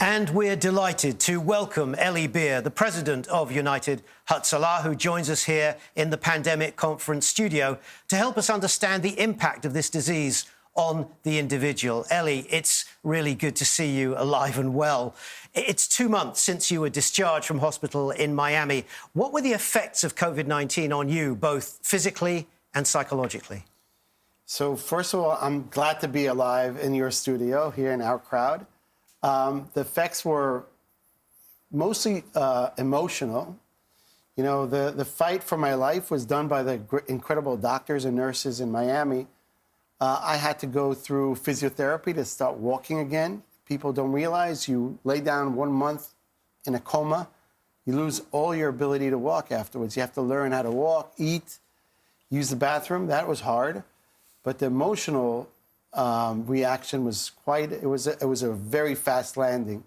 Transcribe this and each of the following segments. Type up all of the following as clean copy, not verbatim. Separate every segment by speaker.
Speaker 1: And we're delighted to welcome Ellie Beer, the president of United Hatzalah, who joins us here in the Pandemic Conference studio to help us understand the impact of this disease on the individual. Ellie, it's really good to see you alive and well. It's 2 months since you were discharged from hospital in Miami. What were the effects of COVID-19 on you, both physically and psychologically?
Speaker 2: So, first of all, I'm glad to be alive in your studio here in our crowd. The effects were mostly emotional. You know, the fight for my life was done by the incredible doctors and nurses in Miami. I had to go through physiotherapy to start walking again. People don't realize you lay down 1 month in a coma, you lose all your ability to walk afterwards. You have to learn how to walk, eat, use the bathroom. That was hard. But the emotional reaction was it was a very fast landing.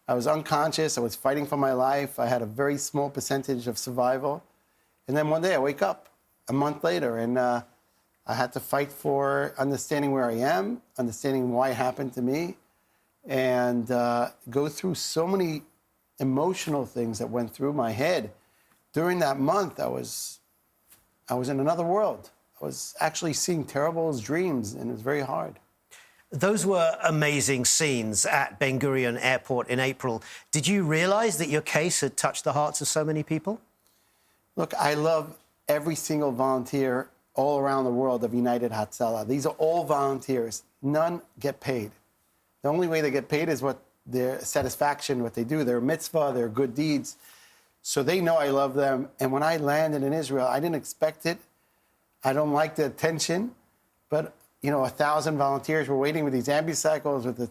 Speaker 2: I was unconscious. I was fighting for my life. I had a very small percentage of survival. And then one day I wake up a month later and I had to fight for understanding where I am, understanding why it happened to me, and go through so many emotional things that went through my head. During that month, I was in another world. I was actually seeing terrible dreams, and it was very hard.
Speaker 1: Those were amazing scenes at Gurion Airport in April. Did you realize that your case had touched the hearts of so many people?
Speaker 2: Look, I love every single volunteer all around the world of United Hatzalah. These are all volunteers. None get paid. The only way they get paid is what their satisfaction, what they do, their mitzvah, their good deeds. So they know I love them. And when I landed in Israel, I didn't expect it. I don't like the attention, but, you know, 1,000 volunteers were waiting with these ambucycles, with the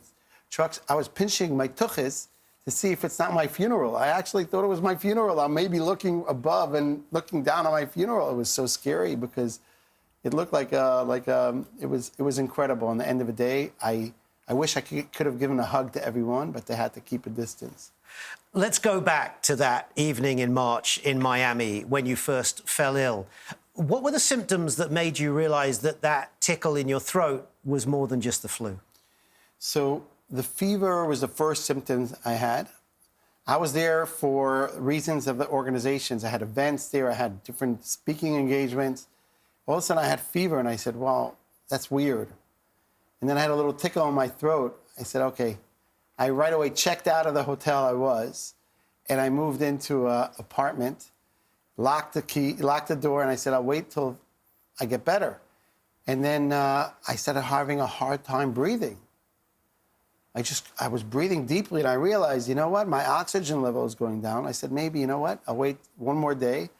Speaker 2: trucks. I was pinching my tuchus to see if it's not my funeral. I actually thought it was my funeral. I may be looking above and looking down on my funeral. It was so scary because it looked like it was incredible. On the end of the day, I wish I could have given a hug to everyone, but they had to keep a distance.
Speaker 1: Let's go back to that evening in March in Miami when you first fell ill. What were the symptoms that made you realize that that tickle in your throat was more than just the flu?
Speaker 2: So the fever was the first symptoms I had. I was there for reasons of the organizations. I had events there. I had different speaking engagements. All of a sudden, I had fever, and I said, well, that's weird. And then I had a little tickle in my throat. I said, okay. I right away checked out of the hotel I was, and I moved into an apartment, locked the door, and I said, I'll wait till I get better. And then I started having a hard time breathing. I was breathing deeply, and I realized, you know what? My oxygen level is going down. I said, maybe, you know what? I'll wait one more day.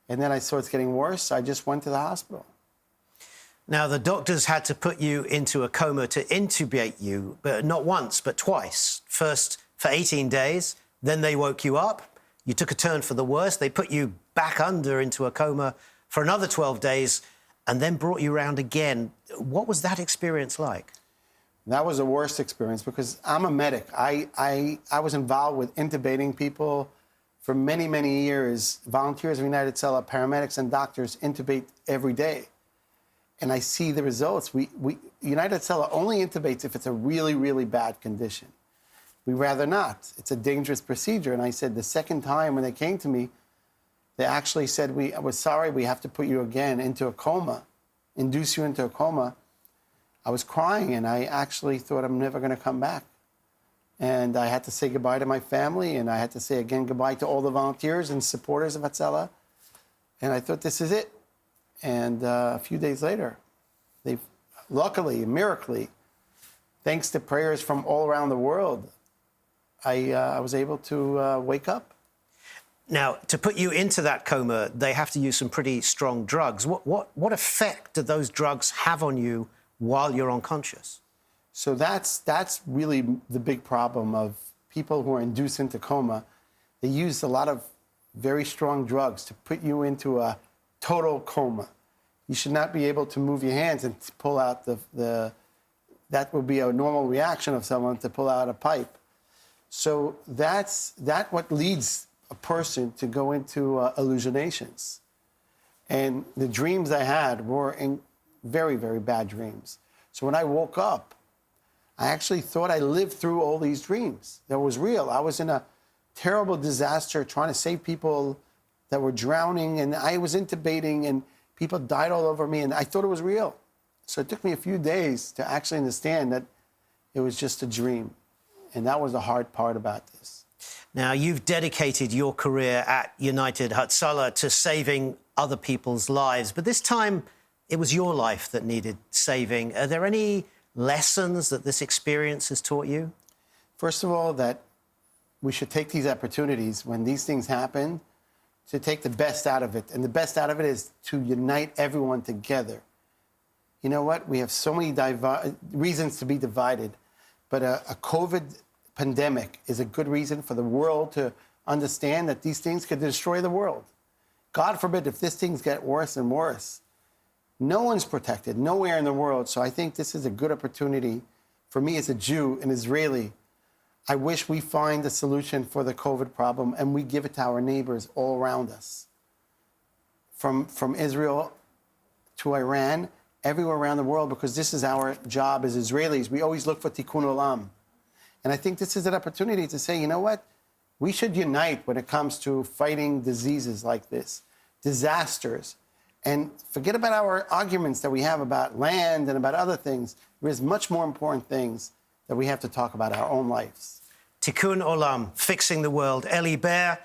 Speaker 2: And then I saw it's getting worse, so I just went to the hospital.
Speaker 1: Now, the doctors had to put you into a coma to intubate you, but not once, but twice. First for 18 days, then they woke you up. You took a turn for the worse. They put you back under into a coma for another 12 days and then brought you around again. What was that experience like?
Speaker 2: That was the worst experience because I'm a medic. I was involved with intubating people for many, many years. Volunteers of United Hatzalah, paramedics and doctors intubate every day. And I see the results. United Hatzalah only intubates if it's a really, really bad condition. We rather not. It's a dangerous procedure. And I said the second time when they came to me, they actually said, we're sorry, we have to put you again into a coma, induce you into a coma. I was crying, and I actually thought I'm never going to come back. And I had to say goodbye to my family, and I had to say again goodbye to all the volunteers and supporters of Hatzalah. And I thought, this is it. And a few days later, luckily, miraculously, thanks to prayers from all around the world, I was able to wake up.
Speaker 1: Now, to put you into that coma, they have to use some pretty strong drugs. What effect do those drugs have on you while you're unconscious?
Speaker 2: So that's really the big problem of people who are induced into coma. They use a lot of very strong drugs to put you into a total coma. You should not be able to move your hands and pull out that would be a normal reaction of someone to pull out a pipe. So that's what leads a person to go into hallucinations. And the dreams I had were very, very bad dreams. So when I woke up, I actually thought I lived through all these dreams. That was real. I was in a terrible disaster trying to save people that were drowning, and I was intubating, and people died all over me, and I thought it was real. So it took me a few days to actually understand that it was just a dream. And that was the hard part about this.
Speaker 1: Now, you've dedicated your career at United Hatzalah to saving other people's lives, but this time it was your life that needed saving. Are there any lessons that this experience has taught you?
Speaker 2: First of all, that we should take these opportunities when these things happen to take the best out of it. And the best out of it is to unite everyone together. You know what? We have so many reasons to be divided, but a COVID pandemic is a good reason for the world to understand that these things could destroy the world. God forbid if these things get worse and worse. No one's protected, nowhere in the world. So I think this is a good opportunity for me as a Jew, an Israeli. I wish we find a solution for the COVID problem and we give it to our neighbors all around us. From Israel to Iran, everywhere around the world, because this is our job as Israelis. We always look for tikkun olam. And I think this is an opportunity to say, you know what? We should unite when it comes to fighting diseases like this, disasters. And forget about our arguments that we have about land and about other things. There is much more important things that we have to talk about, our own lives.
Speaker 1: Tikkun Olam, fixing the world. Eli Bear,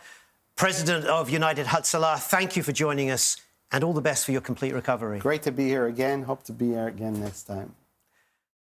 Speaker 1: President of United Hatzalah, thank you for joining us and all the best for your complete recovery.
Speaker 2: Great to be here again. Hope to be here again next time.